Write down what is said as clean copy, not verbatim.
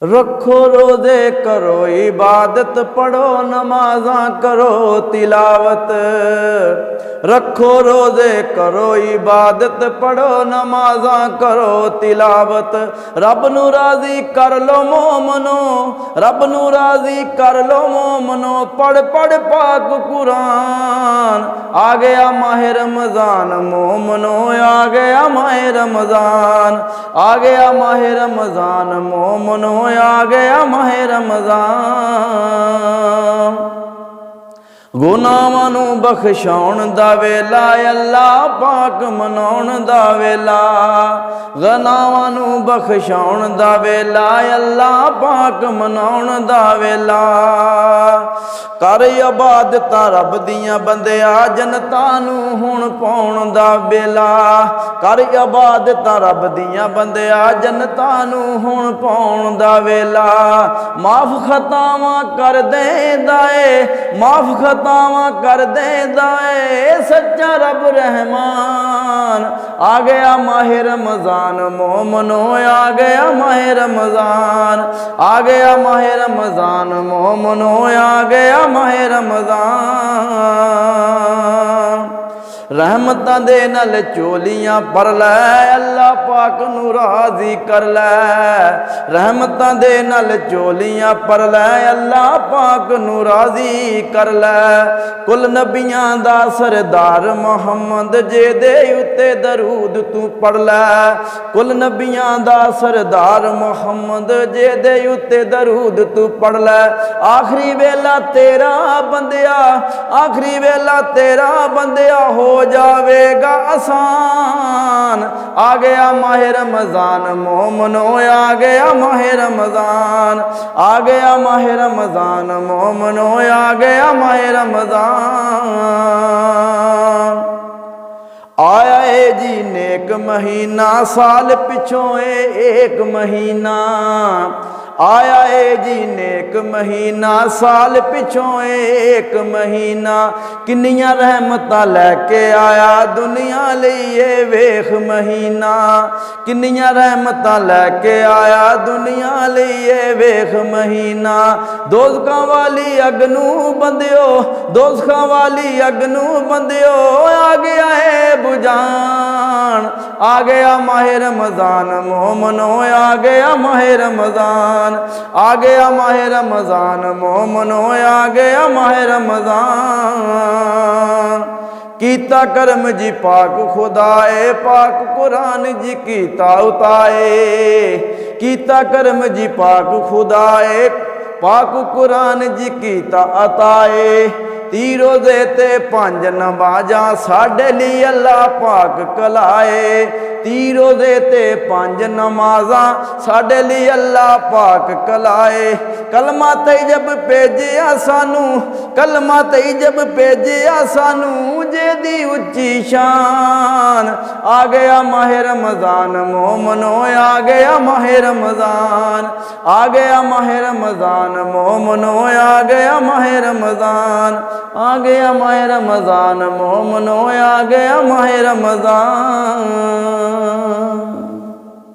रखो रोज़े करो इबादत, पढ़ो नमाज़ा करो तिलावत। रखो रोज़े करो इबादत, पढ़ो नमाज़ा करो तिलावत। रब नू राज़ी कर लो मोमनो, रब नू राज़ी कर लो मोमनो। पढ़ पढ़ पाक कुरान, आ गया माह रमज़ान मोमनो, आ गया माह रमज़ान, आ गया माह रमज़ान मोमनो, आ गया माह रमज़ान। गुनाहां नूं बख्शाउण दा वेला, अल्लाह पाक मनाउण दा वेला। गुनाहां नूं बख्शाउण दा वेला, अल्लाह पाक मनाउण दा वेला। कर इबादतां रब दियां बंदिया, जन्नतां नूं हुण पाउण दा वेला। कर इबादतां रब दियां बंदिया, जन्नतां नूं हुण पाउण दा वेला। माफ खतावां कर देंदा ए, माफ खतावां कर देंदा ए सच्चा रब रहमान। आ गया माह रमज़ान मोमनो, आ गया माह रमज़ान, आ गया माह रमज़ान मोमनो, आ गया माह रमज़ान। रहमतां दे नाल चोलियां भर लै, अल्लाह पाक नू राज़ी कर लै। रहमतां दे नाल चोलियां भर लै, अल्लाह पाक नू राज़ी कर लै। कुल नबियां दा सरदार मुहम्मद, जेदे उत्ते दरूद तू पढ़ लै। कुल नबियां दा सरदार मुहम्मद, जेदे उत्ते दरूद तू पढ़ लै। आखिरी वेला तेरा बंदिया, आखिरी वेला तेरा बंदिया हो जावेगा आसान। आ गया माह रमज़ान मोमनो, आ गया माह रमज़ान, आ गया माह रमज़ान मोमनो, आ गया माह रमज़ान। आया है जी नेक महीना, साल पिछों एक महीना। आया है जी नेक महीना, साल पिछों एक महीना। किन्नियां रहमतां लैके आया दुनिया लईए वेख महीना। किन्नियां रहमतां लैके आया दुनिया लईए वेख महीना। दोज़खां वाली अग नूं बंदियो, दोज़खां वाली अग नूं बंदियो, आ गया है बुझान। आ गया माह रमज़ान मोमनो, आ गया माह रमज़ान, आ गया माह रमज़ान मोमनो, आ गया माह रमज़ान। कीता करम जी पाक खुदाए, पाक कुरान जी कीता उताए। कीता करम जी पाक खुदाए, पाक कुरान जी कीता अताए। 30 रोज़े ते 5 नमाज़ां साडे लई अल्लाह पाक कलाए। 30 रोज़े ते 5 नमाज़ां साडे लई अल्लाह पाक कलाए। कलमा तैयब भेजिया सानू, कलमा तैयब भेजिया सानू, जेदी उच्ची शान। आ गया माह रमज़ान मोमनो, आ गया माह रमज़ान, आ गया माह रमज़ान मोमनो, आ गया माह रमज़ान, आ गया माह रमज़ान मोमनो, आ गया माह रमज़ान।